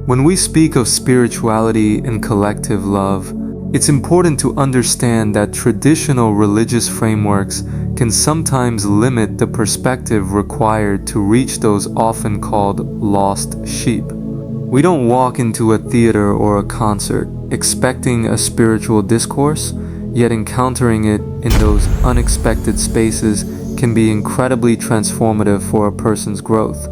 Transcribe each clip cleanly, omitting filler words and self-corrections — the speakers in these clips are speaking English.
When we speak of spirituality and collective love, it's important to understand that traditional religious frameworks can sometimes limit the perspective required to reach those often called lost sheep. We don't walk into a theater or a concert expecting a spiritual discourse, yet encountering it in those unexpected spaces can be incredibly transformative for a person's growth.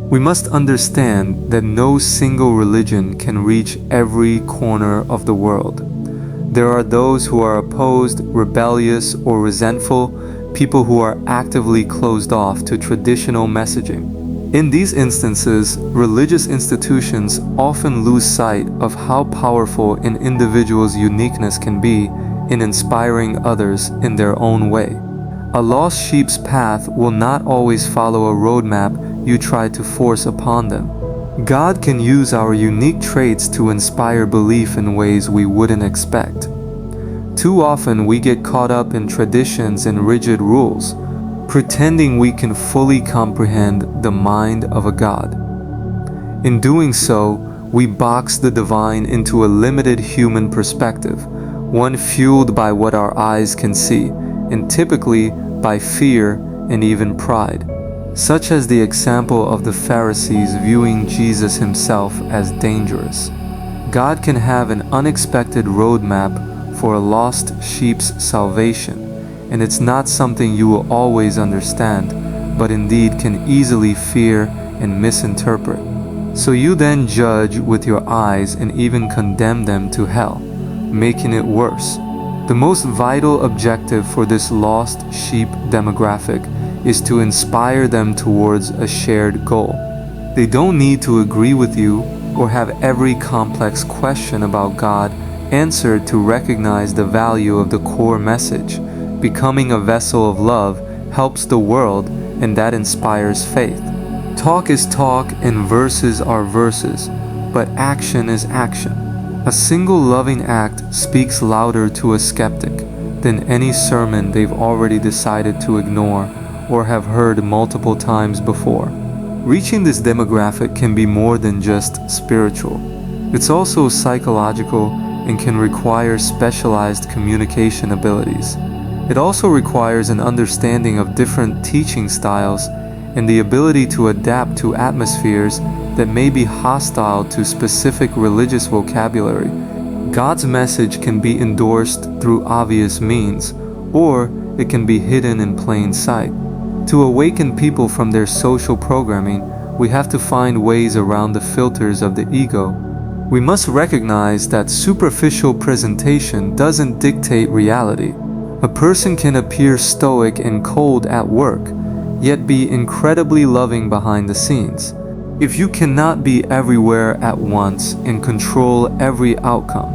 We must understand that no single religion can reach every corner of the world. There are those who are opposed, rebellious, or resentful, people who are actively closed off to traditional messaging. In these instances, religious institutions often lose sight of how powerful an individual's uniqueness can be in inspiring others in their own way. A lost sheep's path will not always follow a roadmap you try to force upon them. God can use our unique traits to inspire belief in ways we wouldn't expect. Too often we get caught up in traditions and rigid rules, pretending we can fully comprehend the mind of a God. In doing so, we box the divine into a limited human perspective, one fueled by what our eyes can see, and typically by fear and even pride, such as the example of the Pharisees viewing Jesus himself as dangerous. God can have an unexpected roadmap for a lost sheep's salvation, and it's not something you will always understand, but indeed can easily fear and misinterpret. So you then judge with your eyes and even condemn them to hell, making it worse. The most vital objective for this lost sheep demographic is to inspire them towards a shared goal. They don't need to agree with you or have every complex question about God answered to recognize the value of the core message. Becoming a vessel of love helps the world, and that inspires faith. Talk is talk and verses are verses, but action is action. A single loving act speaks louder to a skeptic than any sermon they've already decided to ignore or have heard multiple times before. Reaching this demographic can be more than just spiritual. It's also psychological and can require specialized communication abilities. It also requires an understanding of different teaching styles and the ability to adapt to atmospheres that may be hostile to specific religious vocabulary. God's message can be endorsed through obvious means, or it can be hidden in plain sight. To awaken people from their social programming, we have to find ways around the filters of the ego. We must recognize that superficial presentation doesn't dictate reality. A person can appear stoic and cold at work, yet be incredibly loving behind the scenes. If you cannot be everywhere at once and control every outcome,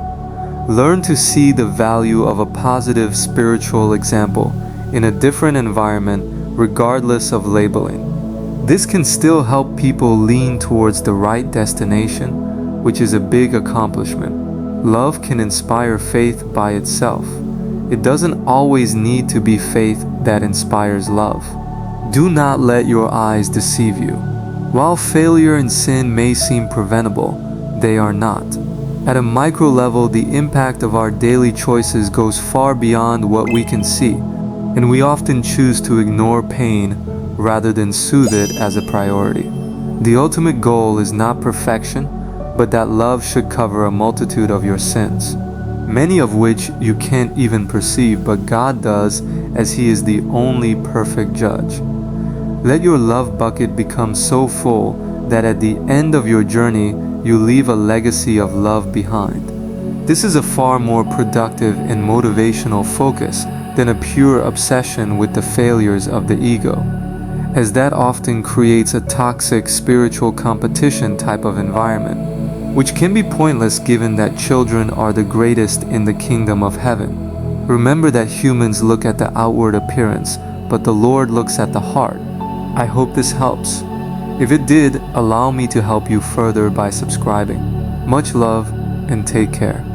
learn to see the value of a positive spiritual example in a different environment regardless of labeling. This can still help people lean towards the right destination, which is a big accomplishment. Love can inspire faith by itself. It doesn't always need to be faith that inspires love. Do not let your eyes deceive you. While failure and sin may seem preventable, they are not. At a micro level, the impact of our daily choices goes far beyond what we can see, and we often choose to ignore pain rather than soothe it as a priority. The ultimate goal is not perfection, but that love should cover a multitude of your sins, many of which you can't even perceive, but God does, as He is the only perfect judge. Let your love bucket become so full that at the end of your journey, you leave a legacy of love behind. This is a far more productive and motivational focus than a pure obsession with the failures of the ego, as that often creates a toxic spiritual competition type of environment, which can be pointless given that children are the greatest in the kingdom of heaven. Remember that humans look at the outward appearance, but the Lord looks at the heart. I hope this helps. If it did, allow me to help you further by subscribing. Much love and take care.